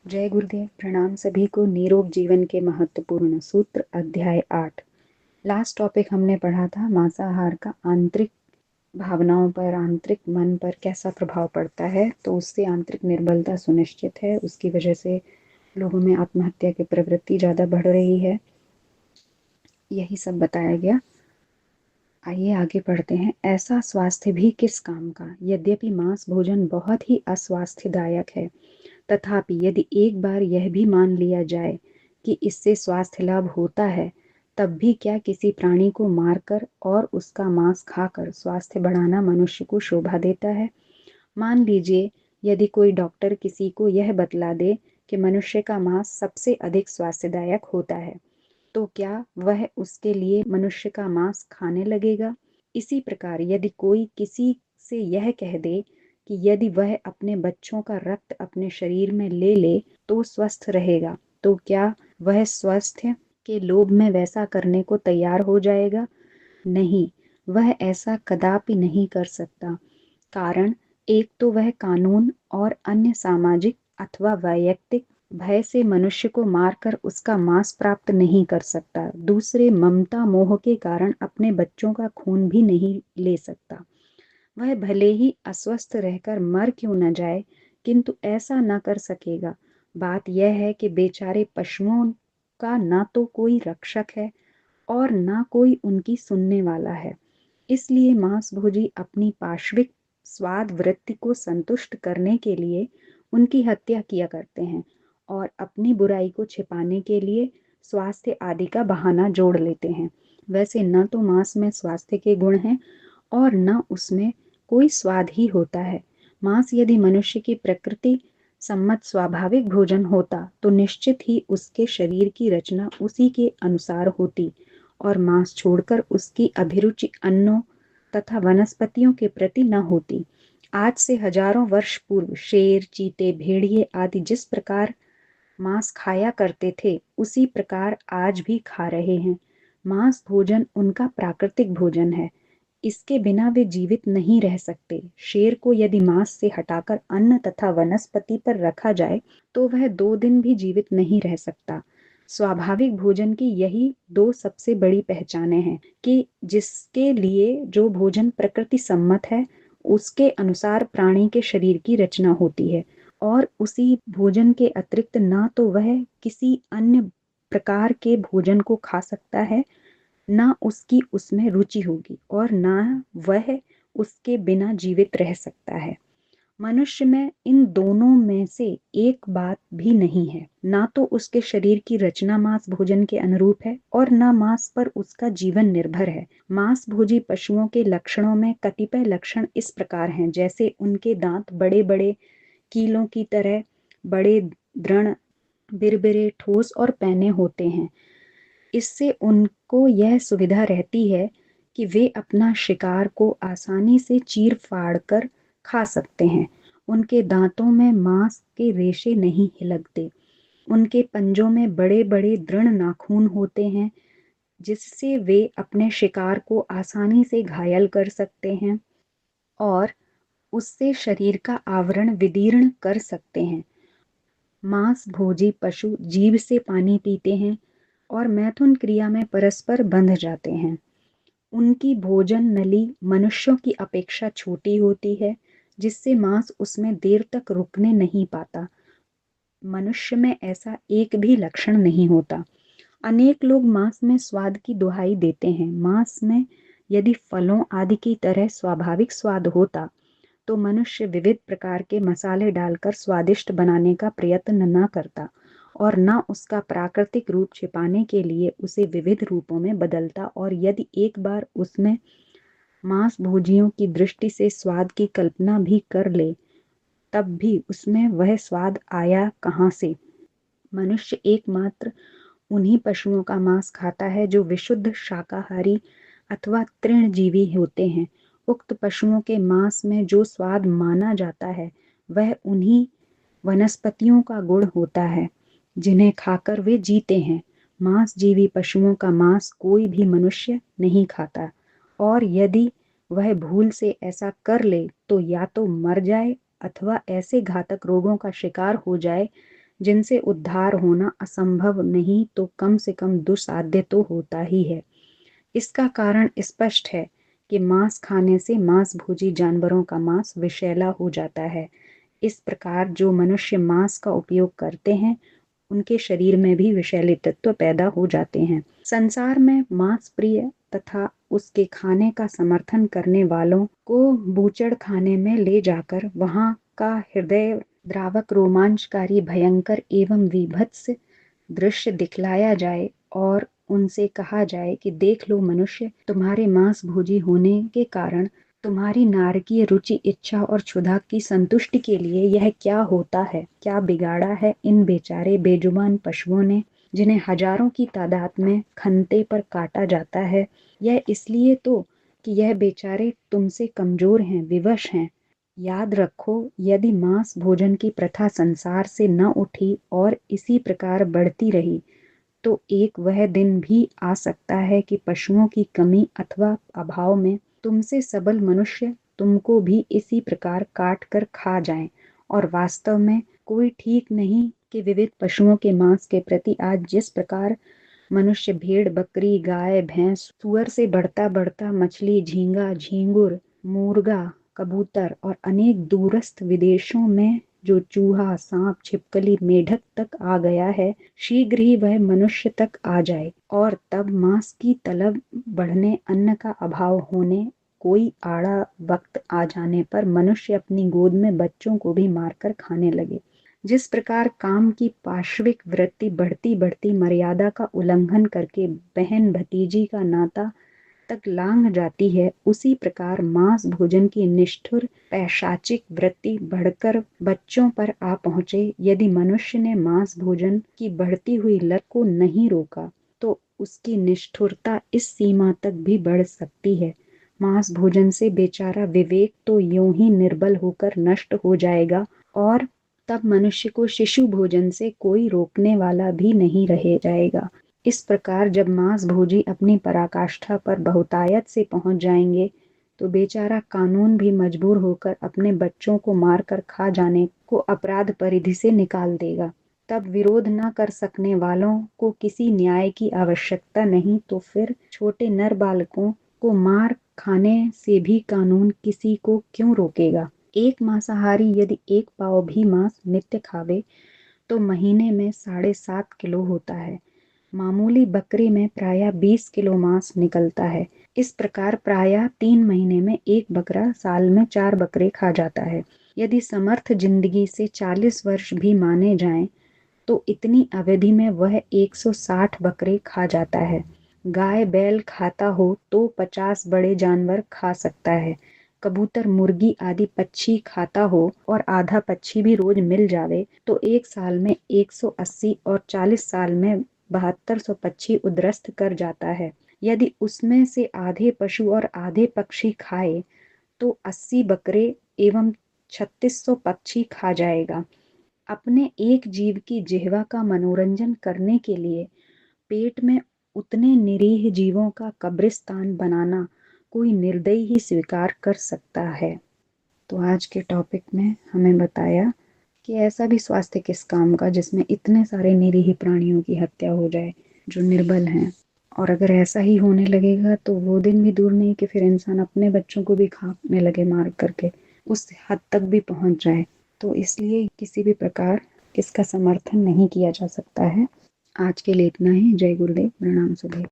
जय गुरुदेव। प्रणाम सभी को। निरोग जीवन के महत्वपूर्ण सूत्र अध्याय 8। लास्ट टॉपिक हमने पढ़ा था मांसाहार का आंतरिक भावनाओं पर, आंतरिक मन पर कैसा प्रभाव पड़ता है। तो उससे आंतरिक निर्बलता सुनिश्चित है, उसकी वजह से लोगों में आत्महत्या की प्रवृत्ति ज़्यादा बढ़ रही है। यही सब बताया गया। आइए आगे पढ़ते हैं। ऐसा स्वास्थ्य भी किस काम का। यद्यपि मांस भोजन बहुत ही अस्वास्थ्यदायक है, तथापि यदि एक बार यह भी मान लिया जाए कि इससे स्वास्थ्य लाभ होता है, तब भी क्या किसी प्राणी को मारकर और उसका मांस खाकर स्वास्थ्य बढ़ाना मनुष्य को शोभा देता है। मान लीजिए यदि कोई डॉक्टर किसी को यह बतला दे कि मनुष्य का मांस सबसे अधिक स्वास्थ्यदायक होता है, तो क्या वह उसके लिए मनुष्य का मांस खाने लगेगा। इसी प्रकार यदि कोई किसी से यह कह दे कि यदि वह अपने बच्चों का रक्त अपने शरीर में ले ले तो स्वस्थ रहेगा, तो क्या वह स्वास्थ्य के लोभ में वैसा करने को तैयार हो जाएगा। नहीं, वह ऐसा कदापि नहीं कर सकता। कारण एक तो वह कानून और अन्य सामाजिक अथवा वैयक्तिक भय से मनुष्य को मारकर उसका मांस प्राप्त नहीं कर सकता। दूसरे, ममता मोह के कारण अपने बच्चों का खून भी नहीं ले सकता। वह भले ही अस्वस्थ रहकर मर क्यों न जाए, किंतु ऐसा न कर सकेगा। बात यह है कि बेचारे पशुओं का ना तो कोई रक्षक है और ना कोई उनकी सुनने वाला है। इसलिए मांसभोजी अपनी पाश्विक स्वाद वृत्ति को संतुष्ट करने के लिए उनकी हत्या किया करते हैं और अपनी बुराई को छिपाने के लिए स्वास्थ्य आदि का बहाना जोड़ लेते हैं। वैसे न तो मांस में स्वास्थ्य के गुण हैं और न उसमें कोई स्वाद ही होता है। मांस यदि मनुष्य की प्रकृति सम्मत स्वाभाविक भोजन होता तो निश्चित ही उसके शरीर की रचना उसी के अनुसार होती और मांस छोड़कर उसकी अभिरुचि अन्नों तथा वनस्पतियों के प्रति न होती। आज से हजारों वर्ष पूर्व शेर, चीते, भेड़िए आदि जिस प्रकार मांस खाया करते थे, उसी प्रकार आज भी खा रहे हैं। मांस भोजन उनका प्राकृतिक भोजन है। इसके बिना वे जीवित नहीं रह सकते। शेर को यदि मांस से हटाकर अन्न तथा वनस्पति पर रखा जाए तो वह 2 दिन भी जीवित नहीं रह सकता। स्वाभाविक भोजन की यही 2 सबसे बड़ी पहचानें हैं कि जिसके लिए जो भोजन प्रकृति सम्मत है, उसके अनुसार प्राणी के शरीर की रचना होती है और उसी भोजन के अतिरिक्त ना तो वह किसी अन्य प्रकार के भोजन को खा सकता है, ना उसकी उसमें रुचि होगी और ना वह उसके बिना जीवित रह सकता है। मनुष्य में इन दोनों में से एक बात भी नहीं है। ना तो उसके शरीर की रचना मांस भोजन के अनुरूप है और ना मांस पर उसका जीवन निर्भर है। मांस भोजी पशुओं के लक्षणों में कतिपय लक्षण इस प्रकार हैं, जैसे उनके दांत बड़े बड़े कीलों की तरह बड़े, दृढ़, बिरबिरे, ठोस और पैने होते हैं। इससे उनको यह सुविधा रहती है कि वे अपना शिकार को आसानी से चीर फाड़ कर खा सकते हैं। उनके दांतों में मांस के रेशे नहीं लगते। उनके पंजों में बड़े बड़े दृढ़ नाखून होते हैं, जिससे वे अपने शिकार को आसानी से घायल कर सकते हैं और उससे शरीर का आवरण विदीर्ण कर सकते हैं। मांस भोजी पशु जीभ से पानी पीते हैं और मैथुन क्रिया में परस्पर बंध जाते हैं। उनकी भोजन नली मनुष्यों की अपेक्षा छोटी होती है, जिससे मांस उसमें देर तक रुकने नहीं पाता। मनुष्य में ऐसा एक भी लक्षण नहीं होता। अनेक लोग मांस में स्वाद की दुहाई देते हैं। मांस में यदि फलों आदि की तरह स्वाभाविक स्वाद होता तो मनुष्य विविध प्रकार के मसाले डालकर स्वादिष्ट बनाने का प्रयत्न न करता और न उसका प्राकृतिक रूप छिपाने के लिए उसे विविध रूपों में बदलता। और यदि एक बार उसमें मांस भोजियों की दृष्टि से स्वाद की कल्पना भी कर ले, तब भी उसमें वह स्वाद आया कहाँ से। मनुष्य एकमात्र उन्हीं पशुओं का मांस खाता है जो विशुद्ध शाकाहारी अथवा तृणजीवी होते हैं। उक्त पशुओं के मांस में जो स्वाद माना जाता है, वह उन्हीं वनस्पतियों का गुण होता है जिन्हें खाकर वे जीते हैं। मांसजीवी पशुओं का मांस कोई भी मनुष्य नहीं खाता और यदि वह भूल से ऐसा कर ले तो या तो मर जाए अथवा ऐसे घातक रोगों का शिकार हो जाए जिनसे उद्धार होना असंभव नहीं तो कम से कम दुस्साध्य तो होता ही है। इसका कारण स्पष्ट है कि मांस खाने से मांसभोजी जानवरों का मांस विषैला हो जाता है। इस प्रकार जो मनुष्य मांस का उपयोग करते हैं उनके शरीर में भी विषैले तत्व पैदा हो जाते हैं। संसार में मांस प्रिय तथा उसके खाने का समर्थन करने वालों को बूचड़ खाने में ले जाकर वहां का हृदय द्रावक रोमांचकारी भयंकर एवं विभत्स दृश्य दिखलाया जाए और उनसे कहा जाए कि देख लो मनुष्य, तुम्हारे मांस भोजी होने के कारण तुम्हारी नारकीय रुचि इच्छा और क्षुधा की संतुष्टि के लिए यह क्या होता है, क्या बिगाड़ा है इन बेचारे बेजुबान पशुओं ने, जिन्हें हजारों की तादाद में खंते पर काटा जाता है। यह इसलिए तो कि यह बेचारे तुमसे कमजोर हैं, विवश हैं। याद रखो, यदि मांस भोजन की प्रथा संसार से न उठी और इसी प्रकार बढ़ती रही तो एक वह दिन भी आ सकता है कि पशुओं की कमी अथवा अभाव में तुमसे सबल मनुष्य तुमको भी इसी प्रकार काट कर खा जाएं। और वास्तव में कोई ठीक नहीं कि विविध पशुओं के मांस के प्रति आज जिस प्रकार मनुष्य भेड़ बकरी गाय भैंस सुअर से बढ़ता बढ़ता मछली झींगा झींगुर मुर्गा कबूतर और अनेक दूरस्थ विदेशों में जो चूहा सांप छिपकली मेढक तक आ गया है, शीघ्र ही वह मनुष्य तक आ जाए और तब मांस की तलब बढ़ने अन्न का अभाव होने कोई आड़ा वक्त आ जाने पर मनुष्य अपनी गोद में बच्चों को भी मारकर खाने लगे। जिस प्रकार काम की पाश्विक वृत्ति बढ़ती बढ़ती मर्यादा का उल्लंघन करके बहन भतीजी का नाता तक लांघ जाती है, उसी प्रकार मांस भोजन की निष्ठुर पैशाचिक वृत्ति बढ़कर बच्चों पर आ पहुंचे। यदि मनुष्य ने मांस भोजन की बढ़ती हुई लत को नहीं रोका तो उसकी निष्ठुरता इस सीमा तक भी बढ़ सकती है। मांस भोजन से बेचारा विवेक तो यूं ही निर्बल होकर नष्ट हो जाएगा और तब मनुष्य को शिशु भोजन से कोई रोकने वाला भी नहीं रह जाएगा। इस प्रकार जब मांस भोजी अपनी पराकाष्ठा पर बहुतायत से पहुंच जाएंगे तो बेचारा कानून भी मजबूर होकर अपने बच्चों को मारकर खा जाने को अपराध परिधि से निकाल देगा। तब विरोध न कर सकने वालों को किसी न्याय की आवश्यकता नहीं तो फिर छोटे नर बालकों को मार खाने से भी कानून किसी को क्यों रोकेगा। एक मांसाहारी यदि एक पाव भी मांस नित्य खावे तो महीने में 7.5 किलो होता है। मामूली बकरे में प्रायः 20 किलो मांस निकलता है। इस प्रकार प्रायः 3 महीने में एक बकरा साल में 4 बकरे खा जाता है। यदि समर्थ जिंदगी से 40 वर्ष भी माने जाएं तो इतनी अवधि में वह 160 बकरे खा जाता है। गाय बैल खाता हो तो 50 बड़े जानवर खा सकता है। कबूतर मुर्गी आदि पक्षी खाता हो और आधा पक्षी भी रोज मिल जावे तो एक साल में 180 और 40 साल में 7200 पक्षी उद्रस्त कर जाता है। यदि उसमें से आधे पशु और आधे पक्षी खाए तो 80 बकरे एवं 3600 पक्षी खा जाएगा। अपने एक जीव की जिह्वा का मनोरंजन करने के लिए पेट में उतने निरीह जीवों का कब्रिस्तान बनाना कोई निर्दयी ही स्वीकार कर सकता है। तो आज के टॉपिक में हमें बताया कि ऐसा भी स्वास्थ्य किस काम का जिसमें इतने सारे निरीह प्राणियों की हत्या हो जाए जो निर्बल हैं। और अगर ऐसा ही होने लगेगा तो वो दिन भी दूर नहीं कि फिर इंसान अपने बच्चों को भी खाने लगे मार करके, उस हद तक भी पहुंच जाए। तो इसलिए किसी भी प्रकार इसका समर्थन नहीं किया जा सकता है। आज के लिए इतना ही। जय गुरुदेव, प्रणाम सभी।